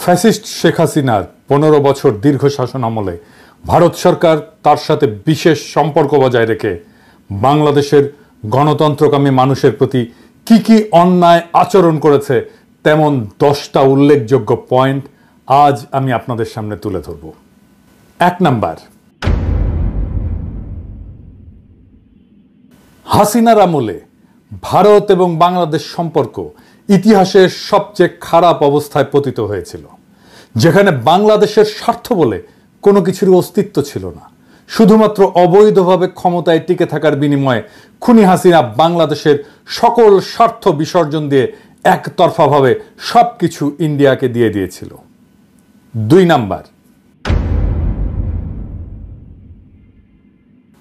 Fascist Sheikh হাসিনার ১৫ বছর দীর্ঘ শাসন আমলে ভারত সরকার তার সাথে বিশেষ সম্পর্ক বজায় রেখে বাংলাদেশের গণতন্ত্রকামী মানুষের প্রতি কি কি অন্যায় আচরণ করেছে তেমন 10টা উল্লেখযোগ্য পয়েন্ট আজ আমি আপনাদের সামনে তুলে ধরব। ১ নাম্বার, হাসিনার আমলে ভারত এবং বাংলাদেশ সম্পর্ক ইতিহাসের সবচেয়ে খারাপ অবস্থায় পতিত হয়েছিল, যেখানে বাংলাদেশের স্বার্থ বলে কোনো কিছুর অস্তিত্ব ছিল না। শুধুমাত্র অবৈধভাবে ক্ষমতায় টিকে থাকার বিনিময়ে খুনি হাসিনা বাংলাদেশের সকল স্বার্থ বিসর্জন দিয়ে একতরফাভাবে সবকিছু ইন্ডিয়াকে দিয়ে দিয়েছিল। ২ নাম্বার,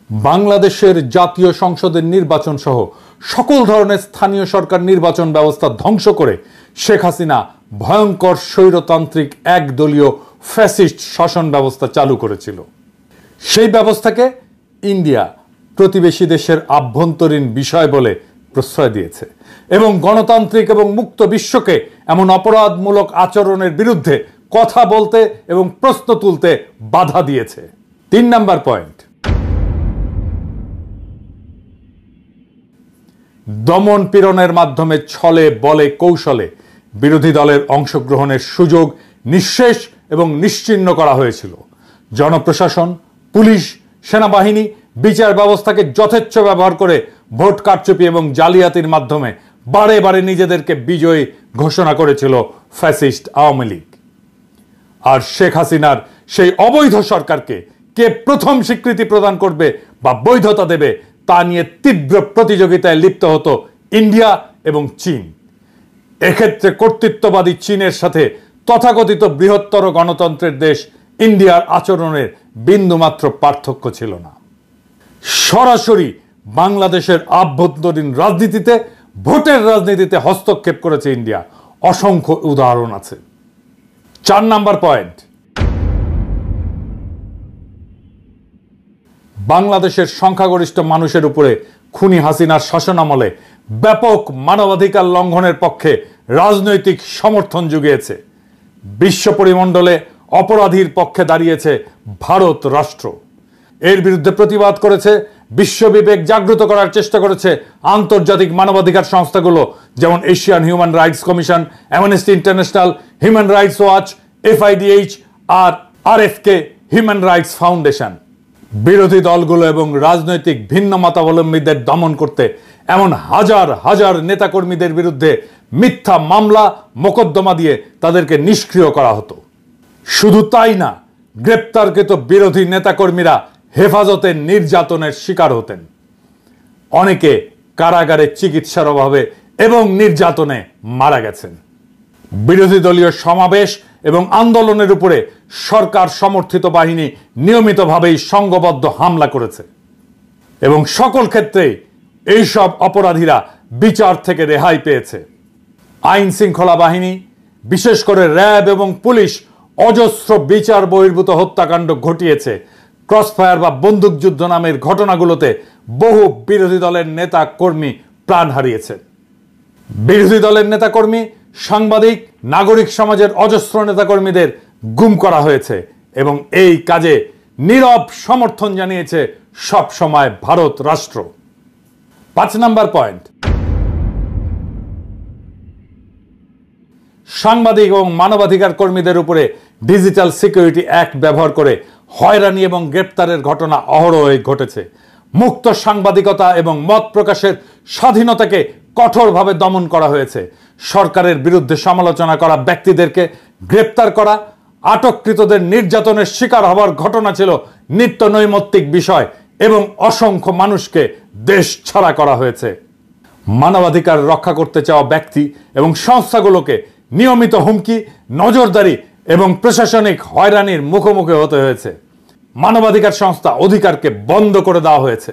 বাংলাদেশের জাতীয় সংসদের নির্বাচন সহ সকল ধরনের স্থানীয় সরকার নির্বাচন ব্যবস্থা ধ্বংস করে শেখ হাসিনা ভয়ঙ্কর স্বৈরতান্ত্রিক একদলীয় ফ্যাসিস্ট শাসন ব্যবস্থা চালু করেছিল। সেই ব্যবস্থাকে ইন্ডিয়া প্রতিবেশী দেশের আভ্যন্তরীণ বিষয় বলে প্রশ্রয় দিয়েছে এবং গণতান্ত্রিক এবং মুক্ত বিশ্বকে এমন অপরাধমূলক আচরণের বিরুদ্ধে কথা বলতে এবং প্রশ্ন তুলতে বাধা দিয়েছে। ৩ নাম্বার পয়েন্ট, দমন পীড়নের মাধ্যমে ছলে বলে কৌশলে বিরোধী দলের অংশগ্রহণের সুযোগ নিঃশেষ এবং নিশ্চিহ্ন করা হয়েছিল। জনপ্রশাসন, পুলিশ, সেনাবাহিনী, বিচার ব্যবস্থাকে যথেচ্ছ ব্যবহার করে ভোট কারচুপি এবং জালিয়াতির মাধ্যমে বারে বারে নিজেদেরকে বিজয়ী ঘোষণা করেছিল ফ্যাসিস্ট আওয়ামী লীগ। আর শেখ হাসিনার সেই অবৈধ সরকারকে কে প্রথম স্বীকৃতি প্রদান করবে বা বৈধতা দেবে তা নিয়ে তীব্র প্রতিযোগিতায় লিপ্ত হতো ইন্ডিয়া এবং চীন। এক্ষেত্রে কর্তৃত্ববাদী চীনের সাথে তথাকথিত বৃহত্তর গণতন্ত্রের দেশ ইন্ডিয়ার আচরণের বিন্দুমাত্র পার্থক্য ছিল না। সরাসরি বাংলাদেশের আভ্যন্তরীণ রাজনীতিতে, ভোটের রাজনীতিতে হস্তক্ষেপ করেছে ইন্ডিয়া। অসংখ্য উদাহরণ আছে। ৪ নাম্বার পয়েন্ট, বাংলাদেশের সংখ্যাগরিষ্ঠ মানুষের উপরে খুনি হাসিনার শাসনামলে ব্যাপক মানবাধিকার লঙ্ঘনের পক্ষে রাজনৈতিক সমর্থন জুগিয়েছে। বিশ্ব পরিমণ্ডলে অপরাধীর পক্ষে দাঁড়িয়েছে ভারত রাষ্ট্র। এর বিরুদ্ধে প্রতিবাদ করেছে, বিশ্ববিবেক জাগ্রত করার চেষ্টা করেছে আন্তর্জাতিক মানবাধিকার সংস্থাগুলো, যেমন Asian human rights commission, amnesty international, human rights watch, FIDH আর RFK হিউম্যান রাইটস ফাউন্ডেশন। বিরোধী দলগুলো এবং রাজনৈতিক ভিন্ন মতাবলম্বীদের দমন করতে এমন হাজার হাজার নেতাকর্মীদের বিরুদ্ধে মিথ্যা মামলা মোকদ্দমা দিয়ে তাদেরকে নিষ্ক্রিয় করা হতো। শুধু তাই না, গ্রেপ্তারকৃত বিরোধী নেতাকর্মীরা হেফাজতে নির্যাতনের শিকার হতেন। অনেকে কারাগারে চিকিৎসার অভাবে এবং নির্যাতনে মারা গেছেন। বিরোধী দলীয় সমাবেশ এবং আন্দোলনের উপরে সরকার সমর্থিত বাহিনী নিয়মিতভাবেই সংঘবদ্ধ হামলা করেছে এবং সকল ক্ষেত্রেই এইসব অপরাধীরা বিচার থেকে রেহাই পেয়েছে। আইন শৃঙ্খলা বাহিনী, বিশেষ করে র্যাব এবং পুলিশ অজস্র বিচার বহির্ভূত হত্যাকাণ্ড ঘটিয়েছে। ক্রসফায়ার বা বন্দুকযুদ্ধ নামের ঘটনাগুলোতে বহু বিরোধী দলের নেতা কর্মী প্রাণ হারিয়েছে। বিরোধী দলের নেতাকর্মী, সাংবাদিক, নাগরিক সমাজের অজস্র নেতাকর্মীদের গুম করা হয়েছে এবং এই কাজে নীরব সমর্থন জানিয়েছে সব সময় ভারত রাষ্ট্র। ৫ নাম্বার পয়েন্ট, সাংবাদিক এবং মানবাধিকার কর্মীদের উপরে ডিজিটাল সিকিউরিটি অ্যাক্ট ব্যবহার করে হয়রানি এবং গ্রেপ্তারের ঘটনা অহরহই ঘটেছে। মুক্ত সাংবাদিকতা এবং মত প্রকাশের স্বাধীনতাকে কঠোরভাবে দমন করা হয়েছে। সরকারের বিরুদ্ধে সমালোচনা করা ব্যক্তিদেরকে গ্রেপ্তার করা, আটককৃতদের নির্যাতনের শিকার হওয়ার ঘটনা ছিল নিত্য নৈমিত্তিক বিষয় এবং অসংখ্য মানুষকে দেশ ছাড়া করা হয়েছে। মানবাধিকার রক্ষা করতে চাওয়া ব্যক্তি এবং সংস্থাগুলোকে নিয়মিত হুমকি, নজরদারি এবং প্রশাসনিক হয়রানির মুখোমুখি হতে হয়েছে। মানবাধিকার সংস্থা অধিকারকে বন্ধ করে দেওয়া হয়েছে।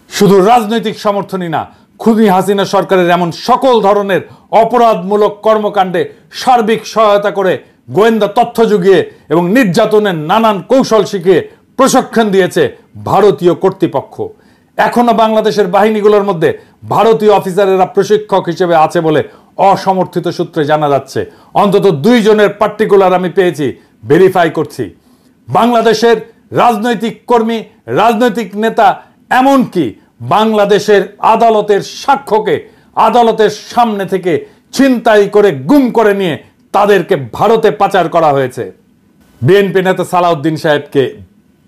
শুধু রাজনৈতিক সমর্থনই না, খুনি হাসিনা সরকারের এমন সকল ধরনের অপরাধমূলক কর্মকাণ্ডে সার্বিক সহায়তা করে গোয়েন্দা তথ্য জুগিয়ে এবং নির্যাতনের নানান কৌশল শিখিয়ে প্রশিক্ষণ দিয়েছে ভারতীয় কর্তৃপক্ষ। এখনো বাংলাদেশের বাহিনীগুলোর মধ্যে ভারতীয় অফিসারেরা প্রশিক্ষক হিসেবে আছে বলে অসমর্থিত সূত্রে জানা যাচ্ছে। অন্তত 2 জনের পার্টিকুলার আমি পেয়েছি, ভেরিফাই করছি। বাংলাদেশের রাজনৈতিক কর্মী, রাজনৈতিক নেতা, এমনকি বাংলাদেশের আদালতের সাক্ষ্যকে আদালতের সামনে থেকে ছিনতাই করে গুম করে নিয়ে তাদেরকে ভারতে পাচার করা হয়েছে। বিএনপি নেতা সালাউদ্দিন সাহেবকে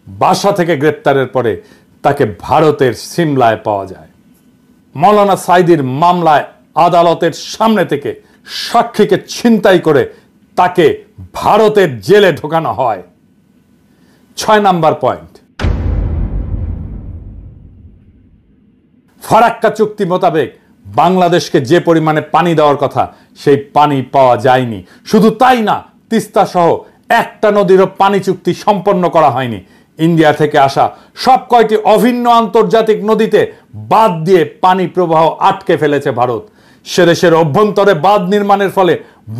বাসা থেকে গ্রেপ্তারের পরে তাকে ভারতের সিমলায় পাওয়া যায়। মৌলানা সাঈদীর মামলায় আদালতের সামনে থেকে সাক্ষীকে ছিনতাই করে তাকে ভারতের জেলে ঢোকানো হয়। 6 নাম্বার পয়েন্ট, ফারাক্কা চুক্তি মোতাবেক বাংলাদেশকে যে পরিমাণে পানি দেওয়ার কথা সেই পানি পাওয়া যায়নি। শুধু তাই না, তিস্তা সহ একটা নদীরও পানি চুক্তি সম্পন্ন করা হয়নি। ইন্ডিয়া থেকে আসা সব কয়টি অভিন্ন আন্তর্জাতিক নদীতে বাঁধ দিয়ে পানি প্রবাহ আটকে ফেলেছে ভারত। সে দেশের অভ্যন্তরে বাঁধ নির্মাণের ফলে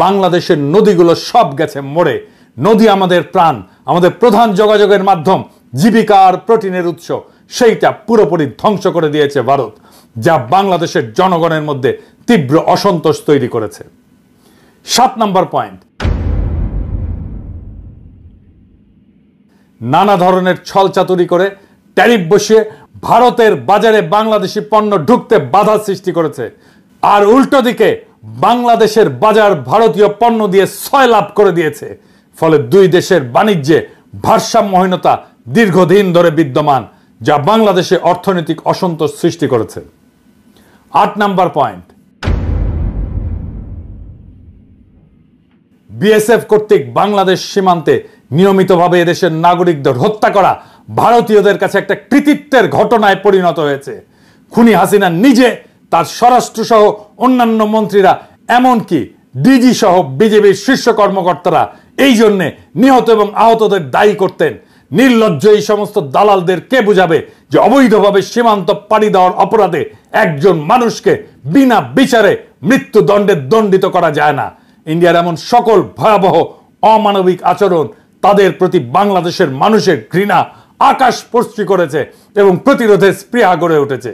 বাংলাদেশের নদীগুলো সব গেছে মরে। নদী আমাদের প্রাণ, আমাদের প্রধান যোগাযোগের মাধ্যম, জীবিকা আর প্রোটিনের উৎস, সেইটা পুরোপুরি ধ্বংস করে দিয়েছে ভারত, যা বাংলাদেশের জনগণের মধ্যে তীব্র অসন্তোষ তৈরি করেছে। 7 নাম্বার পয়েন্ট, নানা ধরনের ছলচাতুরি করে ট্যারিফ বসিয়ে ভারতের বাজারে বাংলাদেশি পণ্য ঢুকতে বাধা সৃষ্টি করেছে। আর উল্টো দিকে বাংলাদেশের বাজার ভারতীয় পণ্য দিয়ে ছয় লাভ করে দিয়েছে। ফলে 2 দেশের বাণিজ্যে ভারসাম্যহীনতা দীর্ঘদিন ধরে বিদ্যমান, যা বাংলাদেশে অর্থনৈতিক অসন্তোষ সৃষ্টি করেছে। 8 নাম্বার পয়েন্ট, বিএসএফ কর্তৃক বাংলাদেশ সীমান্তে নিয়মিতভাবে এদেশের নাগরিকদের হত্যা করা ভারতীয়দের কাছে একটা কৃতিত্বের ঘটনায় পরিণত হয়েছে। খুনি হাসিনা নিজে, তার স্বরাষ্ট্র সহ অন্যান্য মন্ত্রীরা, এমনকি ডিজি সহ বিজেপির শীর্ষ কর্মকর্তারা এই জন্যে নিহত এবং আহতদের দায়ী করতেন। নির্লজ্জ এই সমস্ত দালালদের কে বুঝাবে যে অবৈধভাবে সীমান্ত পাড়ি দেওয়ার অপরাধে একজন মানুষকে বিনা বিচারে মৃত্যুদণ্ডে দণ্ডিত করা যায় না। ইন্ডিয়ার এমন সকল ভয়াবহ অমানবিক আচরণ তাদের প্রতি বাংলাদেশের মানুষের ঘৃণা আকাশস্পর্শী করেছে এবং প্রতিরোধের স্পৃহা গড়ে উঠেছে।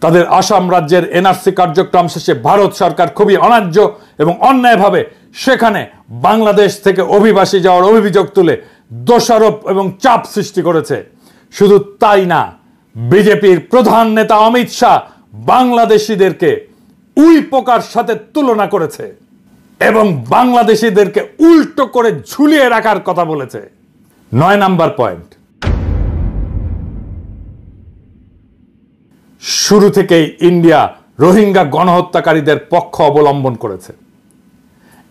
তাদের আসাম রাজ্যের এনআরসি কার্যক্রম শেষে ভারত সরকার খুবই অন্যায্য এবং অন্যায়ভাবে সেখানে বাংলাদেশ থেকে অভিবাসী যাওয়ার অভিযোগ তুলে দোষারোপ এবং চাপ সৃষ্টি করেছে। শুধু তাই না, বিজেপির প্রধান নেতা অমিত শাহ বাংলাদেশিদেরকে উই পোকার সাথে তুলনা করেছে এবং বাংলাদেশিদেরকে উল্টো করে ঝুলিয়ে রাখার কথা বলেছে। 9 নাম্বার পয়েন্ট, শুরু থেকেই ইন্ডিয়া রোহিঙ্গা গণহত্যাকারীদের পক্ষ অবলম্বন করেছে।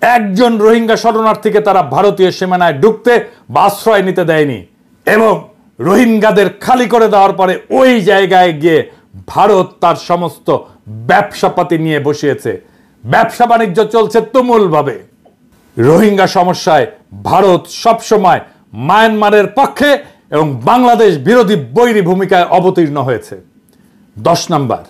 একজন রোহিঙ্গা শরণার্থীকে তারা ভারতীয় সীমানায় ঢুকতে বা আশ্রয় নিতে দেয়নি এবং রোহিঙ্গাদের খালি করে দেওয়ার পরে ওই জায়গায় গিয়ে ভারত তার সমস্ত ব্যবসাপাতি নিয়ে বসিয়েছে। ব্যবসা বাণিজ্য চলছে তুমুলভাবে। রোহিঙ্গা সমস্যায় ভারত সবসময় মায়ানমারের পক্ষে এবং বাংলাদেশ বিরোধী বৈরী ভূমিকায় অবতীর্ণ হয়েছে। 10 নাম্বার,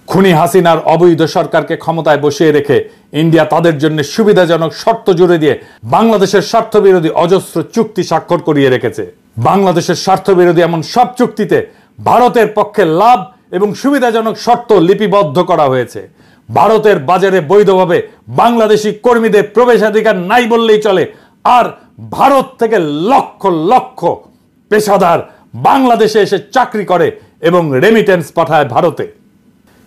খুনি হাসিনার অবৈধ সরকারকে ক্ষমতায় বসিয়ে রেখে ইন্ডিয়া তাদের জন্য সুবিধাজনক শর্ত জুড়ে দিয়ে বাংলাদেশের স্বার্থবিরোধী অজস্র চুক্তি স্বাক্ষর করিয়ে রেখেছে। বাংলাদেশের স্বার্থবিরোধী এমন সব চুক্তিতে ভারতের পক্ষে লাভ এবং সুবিধাজনক শর্ত লিপিবদ্ধ করা হয়েছে। ভারতের বাজারে বৈধভাবে বাংলাদেশি কর্মীদের প্রবেশাধিকার নাই বললেই চলে। আর ভারত থেকে লক্ষ লক্ষ পেশাদার বাংলাদেশে এসে চাকরি করে এবং রেমিটেন্স পাঠায় ভারতে।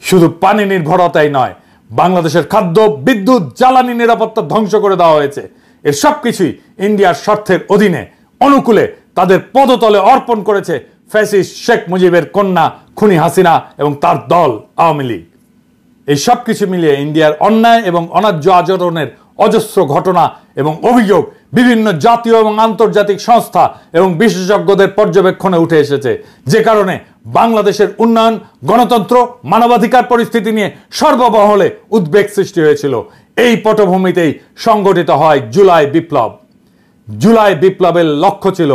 শুধু পানি নির্ভরতাই নয়, বাংলাদেশের খাদ্য, বিদ্যুৎ, জ্বালানি নিরাপত্তা ধ্বংস করে দেওয়া হয়েছে। এর সবকিছুই ইন্ডিয়ার স্বার্থের অধীনে অনুকূলে তাদের পদতলে অর্পণ করেছে ফ্যাসিস্ট শেখ মুজিবের কন্যা খুনি হাসিনা এবং তার দল আওয়ামী লীগ। এই সব কিছু মিলিয়ে ইন্ডিয়ার অন্যায় এবং অন্যায্য আচরণের অজস্র ঘটনা এবং অভিযোগ বিভিন্ন জাতীয় এবং আন্তর্জাতিক সংস্থা এবং বিশেষজ্ঞদের পর্যবেক্ষণে উঠে এসেছে, যে কারণে বাংলাদেশের উন্নয়ন, গণতন্ত্র, মানবাধিকার পরিস্থিতি নিয়ে সর্বমহলে উদ্বেগ সৃষ্টি হয়েছিল। এই পটভূমিতেই সংগঠিত হয় জুলাই বিপ্লব। জুলাই বিপ্লবের লক্ষ্য ছিল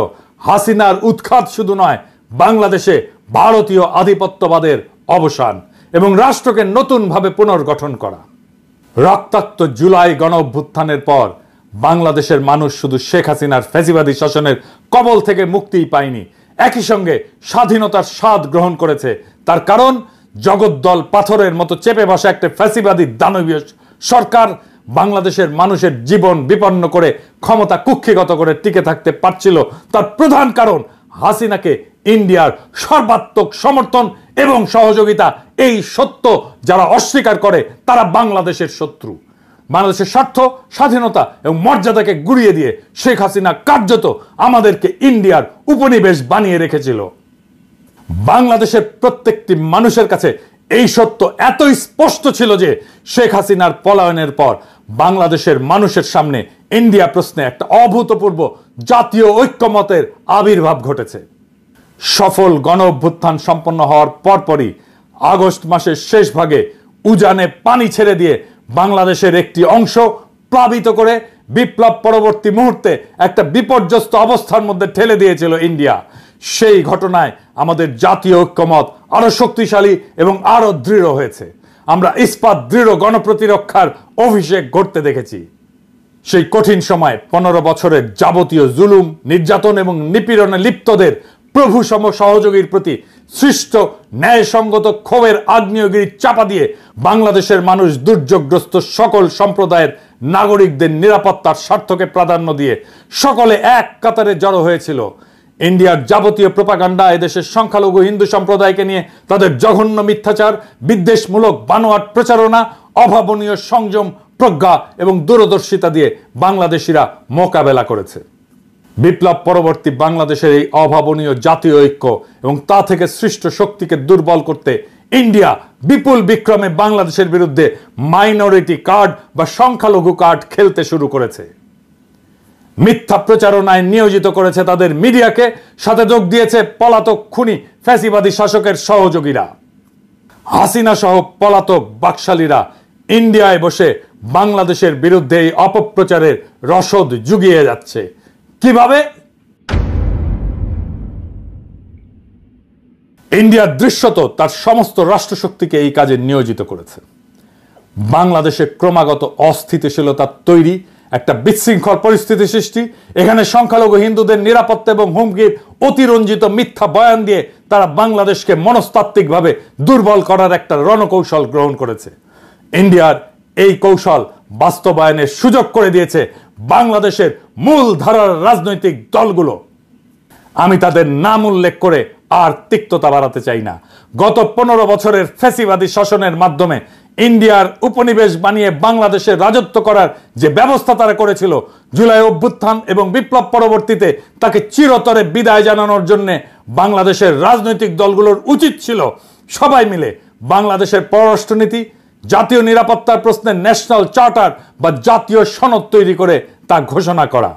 হাসিনার উৎখাত শুধু নয়, বাংলাদেশে ভারতীয় আধিপত্যবাদের অবসান এবং রাষ্ট্রকে নতুনভাবে পুনর্গঠন করা। রক্তাক্ত জুলাই গণ অভ্যুত্থানের পর বাংলাদেশের মানুষ শুধু শেখ হাসিনার ফ্যাসিবাদী শাসনের কবল থেকে মুক্তিই পায়নি, একই সঙ্গে স্বাধীনতার স্বাদ গ্রহণ করেছে। তার কারণ জগদ্দল পাথরের মতো চেপে বসা একটা ফ্যাসিবাদী দানবীয় সরকার বাংলাদেশের মানুষের জীবন বিপন্ন করে ক্ষমতা কুক্ষিগত করে টিকে থাকতে পারছিল, তার প্রধান কারণ হাসিনাকে ইন্ডিয়ার সর্বাত্মক সমর্থন এবং সহযোগিতা। এই সত্য যারা অস্বীকার করে তারা বাংলাদেশের শত্রু। বাংলাদেশের স্বার্থ, স্বাধীনতা এবং মর্যাদাকে গুড়িয়ে দিয়ে শেখ হাসিনা কার্যত আমাদেরকে ইন্ডিয়ার উপনিবেশ বানিয়ে রেখেছিল। বাংলাদেশের প্রত্যেকটি মানুষের কাছে এই সত্য এতই স্পষ্ট ছিল যে শেখ হাসিনার পলায়নের পর বাংলাদেশের মানুষের সামনে ইন্ডিয়া প্রশ্নে একটা অভূতপূর্ব জাতীয় ঐক্যমতের আবির্ভাব ঘটেছে। সফল গণ অভ্যুত্থান সম্পন্ন হওয়ার পরপরই আগস্ট মাসের শেষ ভাগে উজানে পানি ছেড়ে দিয়ে বাংলাদেশের একটি অংশ প্লাবিত করে বিপ্লব পরবর্তী মুহূর্তে একটা বিপর্যস্ত অবস্থার মধ্যে ঠেলে দিয়েছিল ইন্ডিয়া। সেই ঘটনায় আমাদের জাতীয় ঐক্যমত আরো শক্তিশালী এবং আরো দৃঢ় হয়েছে। আমরা ইস্পাত দৃঢ় গণপ্রতিরক্ষার অভিষেক ঘটতে দেখেছি। সেই কঠিন সময় 15 বছরের যাবতীয় জুলুম, নির্যাতন এবং নিপীড়নে লিপ্তদের প্রভু সম সহযোগীর প্রতি সৃষ্ট ন্যায়সঙ্গত ক্ষোভের আগ্নেয়গিরি চাপা দিয়ে বাংলাদেশের মানুষ দুর্যোগগ্রস্ত সকল সম্প্রদায়ের নাগরিকদের নিরাপত্তার স্বার্থকে প্রাধান্য দিয়ে সকলে এক কাতারে জড়ো হয়েছিল। ইন্ডিয়ার যাবতীয় প্রোপাগান্ডা এদেশের সংখ্যালঘু হিন্দু সম্প্রদায়কে নিয়ে তাদের জঘন্য মিথ্যাচার, বিদ্বেষমূলক বানোয়াট প্রচারণা, অভাবনীয় সংযম, প্রজ্ঞা এবং দূরদর্শিতা দিয়ে বাংলাদেশিরা মোকাবেলা করেছে। বিপ্লব পরবর্তী বাংলাদেশের এই অভাবনীয় জাতীয় ঐক্য এবং তা থেকে সৃষ্ট শক্তিকে দুর্বল করতে ইন্ডিয়া বিপুল বিক্রমে বাংলাদেশের বিরুদ্ধে মাইনরিটি কার্ড বা সংখ্যালঘু কার্ড খেলতে শুরু করেছে। মিথ্যা প্রচারণায় নিয়োজিত করেছে তাদের মিডিয়াকে, সাথে যোগ দিয়েছে পলাতক খুনি ফ্যাসিবাদী শাসকের সহযোগীরা। হাসিনা সহ পলাতক বাকশালীরা ইন্ডিয়ায় বসে বাংলাদেশের বিরুদ্ধে এই অপপ্রচারের রসদ জুগিয়ে যাচ্ছে। কিভাবে? ইন্ডিয়া দৃশ্যত তার সমস্ত রাষ্ট্রশক্তিকে এই কাজে নিয়োজিত করেছে। বাংলাদেশে ক্রমাগত অস্থিতিশীলতা তৈরি, একটা বিশৃঙ্খল পরিস্থিতি সৃষ্টি, এখানে সংখ্যালঘু হিন্দুদের নিরাপত্তা এবং হুমকির অতিরঞ্জিত মিথ্যা বয়ান দিয়ে তারা বাংলাদেশকে মনস্তাত্ত্বিকভাবে দুর্বল করার একটা রণকৌশল গ্রহণ করেছে। ইন্ডিয়ার এই কৌশল বাস্তবায়নের সুযোগ করে দিয়েছে বাংলাদেশের মূল ধারার রাজনৈতিক দলগুলো। আমি তাদের নাম উল্লেখ করে আর তিক্ততা বাড়াতে চাই না। গত 15 বছরের ফ্যাসিবাদী শাসনের মাধ্যমে ইন্ডিয়ার উপনিবেশ বানিয়ে বাংলাদেশে রাজত্ব করার যে ব্যবস্থা তারা করেছিল, জুলাই অভ্যুত্থান এবং বিপ্লব পরবর্তীতে তাকে চিরতরে বিদায় জানানোর জন্য বাংলাদেশের রাজনৈতিক দলগুলোর উচিত ছিল সবাই মিলে বাংলাদেশের পররাষ্ট্রনীতি, জাতীয় নিরাপত্তার প্রশ্নে ন্যাশনাল চার্টার বা জাতীয় সনদ তৈরি করে তা ঘোষণা করা।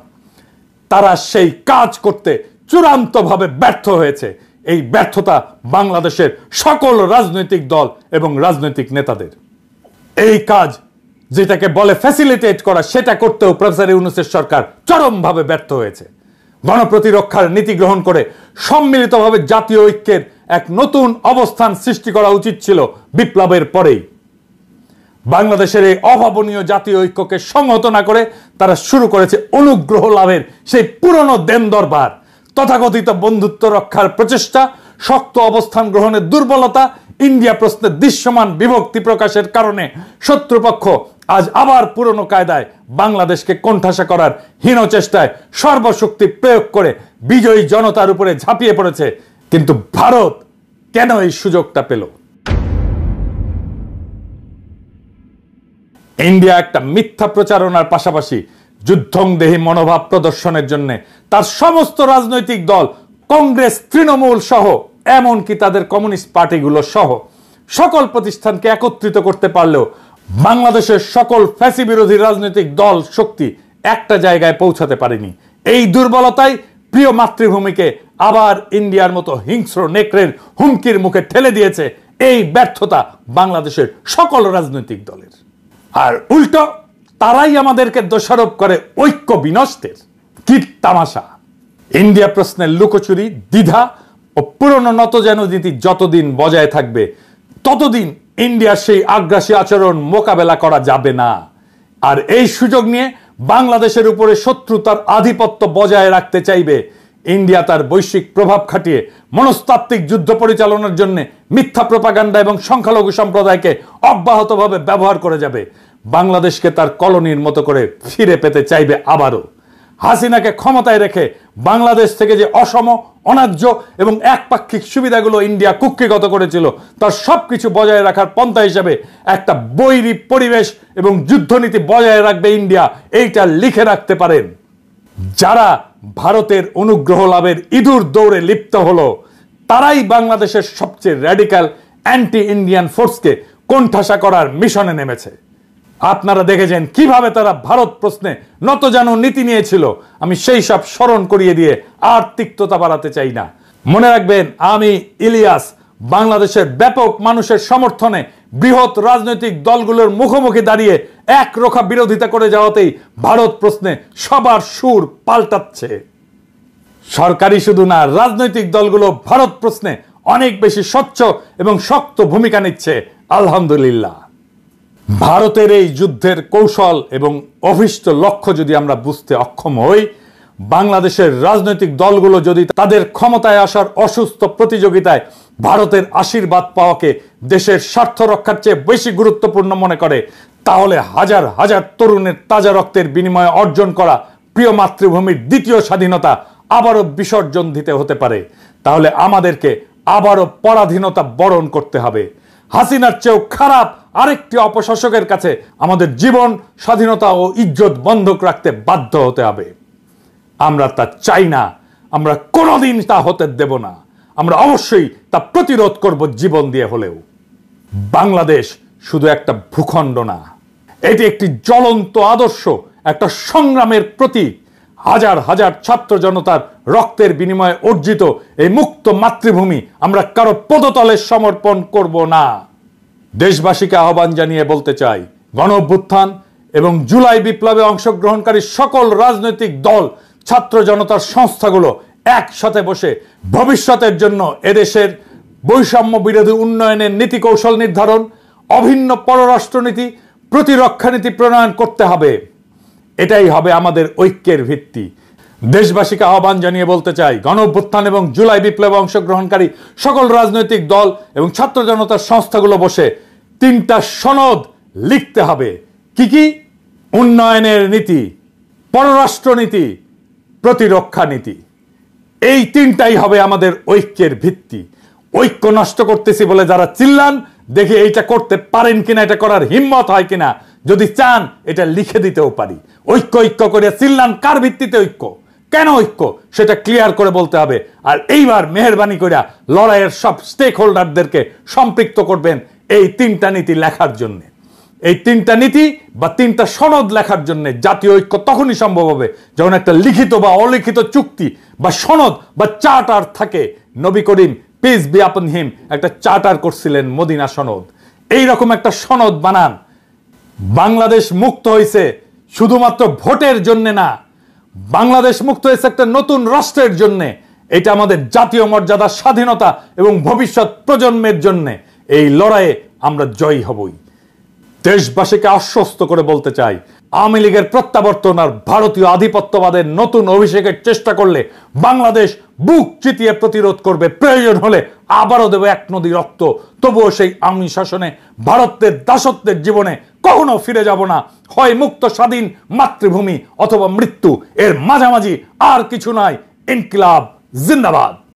তারা সেই কাজ করতে চূড়ান্তভাবে ব্যর্থ হয়েছে। এই ব্যর্থতা বাংলাদেশের সকল রাজনৈতিক দল এবং রাজনৈতিক নেতাদের। এই কাজ যেটাকে বলে ফ্যাসিলিটেট করা, সেটা করতেও প্রফেসর ইউনূসের সরকার চরমভাবে ব্যর্থ হয়েছে। গণপ্রতিরক্ষার নীতি গ্রহণ করে সম্মিলিতভাবে জাতীয় ঐক্যের এক নতুন অবস্থান সৃষ্টি করা উচিত ছিল বিপ্লবের পরেই। বাংলাদেশের এই অভাবনীয় জাতীয় ঐক্যকে সংহত না করে তারা শুরু করেছে অনুগ্রহ লাভের সেই পুরনো দেন দরবার, তথাকথিত বন্ধুত্ব রক্ষার প্রচেষ্টা, শক্ত অবস্থান গ্রহণের দুর্বলতা, ইন্ডিয়া প্রশ্নে দৃশ্যমান বিভক্তি প্রকাশের কারণে শত্রুপক্ষ আজ আবার পুরনো কায়দায় বাংলাদেশকে কোণঠাসা করার হীন চেষ্টায় সর্বশক্তি প্রয়োগ করে বিজয়ী জনতার উপরে ঝাঁপিয়ে পড়েছে। কিন্তু ভারত কেন এই সুযোগটা পেল? ইন্ডিয়া একটা মিথ্যা প্রচারণার পাশাপাশি যুদ্ধংদেহী মনোভাব প্রদর্শনের জন্য তার সমস্ত রাজনৈতিক দল, কংগ্রেস, তৃণমূল সহ এমনকি তাদের কমিউনিস্ট পার্টিগুলো সহ সকল প্রতিষ্ঠানকে একত্রিত করতে পারলেও বাংলাদেশের সকল ফ্যাসি বিরোধী রাজনৈতিক দল শক্তি একটা জায়গায় পৌঁছাতে পারেনি। এই দুর্বলতাই প্রিয় মাতৃভূমিকে আবার ইন্ডিয়ার মতো হিংস্র নেকড়ের হুমকির মুখে ঠেলে দিয়েছে। এই ব্যর্থতা বাংলাদেশের সকল রাজনৈতিক দলের। আর উল্টো তারাই আমাদেরকে দোষারোপ করে ঐক্য বিনষ্টের। কি তামাশা! ইন্ডিয়া প্রশ্নের লুকোচুরি, দ্বিধা ও পুরনো নতজানু নীতি যতদিন বজায় থাকবে ততদিন ইন্ডিয়ার সেই আগ্রাসী আচরণ মোকাবেলা করা যাবে না। আর এই সুযোগ নিয়ে বাংলাদেশের উপরে শত্রুতার আধিপত্য বজায় রাখতে চাইবে। ইন্ডিয়া তার বৈশ্বিক প্রভাব খাটিয়ে মনস্তাত্ত্বিক যুদ্ধ পরিচালনার জন্য মিথ্যা প্রপাগান্ডা এবং সংখ্যালঘু সম্প্রদায়কে অব্যাহতভাবে ব্যবহার করে যাবে। বাংলাদেশকে তার কলোনির মতো করে ফিরে পেতে চাইবে আবারও। হাসিনাকে ক্ষমতায় রেখে বাংলাদেশ থেকে যে অসম, অন্যায্য এবং একপাক্ষিক সুবিধাগুলো ইন্ডিয়া কুক্ষিগত করেছিল তার সবকিছু বজায় রাখার পন্থা হিসেবে একটা বৈরী পরিবেশ এবং যুদ্ধনীতি বজায় রাখবে ইন্ডিয়া, এইটা লিখে রাখতে পারেন। যারা ভারতের অনুগ্রহ লাভের ইঁদুর দৌড়ে লিপ্ত হলো তারাই বাংলাদেশের সবচেয়ে র্যাডিক্যাল অ্যান্টি ইন্ডিয়ান ফোর্সকে কোণঠাসা করার মিশনে নেমেছে। আপনারা দেখেছেন কিভাবে তারা ভারত প্রশ্নে নতজানু নীতি নিয়েছিল। আমি সেই সব স্মরণ করিয়ে দিয়ে আর তিক্ততা বাড়াতে চাই না। মনে রাখবেন, আমি ইলিয়াস বাংলাদেশের ব্যাপক মানুষের সমর্থনে বৃহৎ রাজনৈতিক দলগুলোর মুখোমুখি দাঁড়িয়ে একরোখা বিরোধিতা করে যাওয়াতেই ভারত প্রশ্নে সবার সুর পাল্টাচ্ছে। সরকারি শুধু না, রাজনৈতিক দলগুলো ভারত প্রশ্নে অনেক বেশি স্বচ্ছ এবং শক্ত ভূমিকা নিচ্ছে, আলহামদুলিল্লাহ। ভারতের এই যুদ্ধের কৌশল এবং অভীষ্ট লক্ষ্য যদি আমরা বুঝতে অক্ষম হই, বাংলাদেশের রাজনৈতিক দলগুলো যদি তাদের ক্ষমতায় আসার অসুস্থ প্রতিযোগিতায় ভারতের আশীর্বাদ পাওয়াকে দেশের স্বার্থ রক্ষার চেয়ে বেশি গুরুত্বপূর্ণ মনে করে, তাহলে হাজার হাজার তরুণের তাজা রক্তের বিনিময়ে অর্জন করা প্রিয় মাতৃভূমির দ্বিতীয় স্বাধীনতা আবারও বিসর্জন দিতে হতে পারে। তাহলে আমাদেরকে আবারও পরাধীনতা বরণ করতে হবে। হাসিনার চেয়েও খারাপ আরেকটি অপশাসকের কাছে আমাদের জীবন, স্বাধীনতা ও ইজ্জত বন্ধক রাখতে বাধ্য হতে হবে। আমরা তা চাই না, আমরা কোনোদিন তা হতে দেব না। আমরা অবশ্যই তা প্রতিরোধ করব জীবন দিয়ে হলেও। বাংলাদেশ শুধু একটা ভূখণ্ড না, এটি একটি জ্বলন্ত আদর্শ, একটা সংগ্রামের প্রতীক। হাজার হাজার ছাত্র জনতার রক্তের বিনিময়ে অর্জিত এই মুক্ত মাতৃভূমি আমরা কারো পদতলে সমর্পণ করব না। দেশবাসীকে আহ্বান জানিয়ে বলতে চাই, গণ অভ্যুত্থান এবং জুলাই বিপ্লবে অংশগ্রহণকারী সকল রাজনৈতিক দল, ছাত্র জনতার সংস্থাগুলো একসাথে বসে ভবিষ্যতের জন্য এদেশের বৈষম্য বিরোধী উন্নয়নের নীতি কৌশল নির্ধারণ, অভিন্ন পররাষ্ট্রনীতি, প্রতিরক্ষা নীতি প্রণয়ন করতে হবে। এটাই হবে আমাদের ঐক্যের ভিত্তি। দেশবাসীকে আহ্বান জানিয়ে বলতে চাই, গণ অভ্যুত্থান এবং জুলাই বিপ্লবে অংশগ্রহণকারী সকল রাজনৈতিক দল এবং ছাত্র জনতার সংস্থাগুলো বসে 3টা সনদ লিখতে হবে। কি কি? উন্নয়নের নীতি, পররাষ্ট্রনীতি, প্রতিরক্ষা নীতি। এই 3টাই হবে আমাদের ঐক্যের ভিত্তি। ঐক্য নষ্ট করতেছি বলে যারা চিল্লান, দেখি এইটা করতে পারেন কিনা, এটা করার হিম্মত হয় কিনা। যদি চান এটা লিখে দিতেও পারি। ঐক্য ঐক্য করে চিল্লান, কার ভিত্তিতে ঐক্য, কেন ঐক্য, সেটা ক্লিয়ার করে বলতে হবে। আর এইবার মেহেরবানি করে লড়াইয়ের সব স্টেক হোল্ডারদেরকে সম্পৃক্ত করবেন এই 3টা নীতি লেখার জন্য। এই 3টা নীতি বা 3টা সনদ লেখার জন্য জাতীয় ঐক্য তখনই সম্ভব হবে যখন একটা লিখিত বা অলিখিত চুক্তি বা সনদ বা চার্টার থাকে। নবী করিম পিস বি আপন হিম একটা চার্টার করছিলেন, মদিনা সনদ। এইরকম একটা সনদ বানান। বাংলাদেশ মুক্ত হয়েছে শুধুমাত্র ভোটের জন্য না, বাংলাদেশ মুক্ত হয়েছে একটা নতুন রাষ্ট্রের জন্য। এটা আমাদের জাতীয় মর্যাদা, স্বাধীনতা এবং ভবিষ্যৎ প্রজন্মের জন্য। এই লড়াইয়ে আমরা জয়ী হবই। দেশবাসীকে আশ্বস্ত করে বলতে চাই, আওয়ামী লীগের প্রত্যাবর্তন আর ভারতীয় আধিপত্যবাদের নতুন অভিষেকের চেষ্টা করলে বাংলাদেশ বুক চিতিয়ে প্রতিরোধ করবে। প্রয়োজন হলে আবারও দেবে 1 নদী রক্ত। তবুও সেই আওয়ামী শাসনে, ভারতের দাসত্বের জীবনে কখনো ফিরে যাব না। হয় মুক্ত স্বাধীন মাতৃভূমি অথবা মৃত্যু, এর মাঝামাঝি আর কিছু নাই। ইনকিলাব জিন্দাবাদ।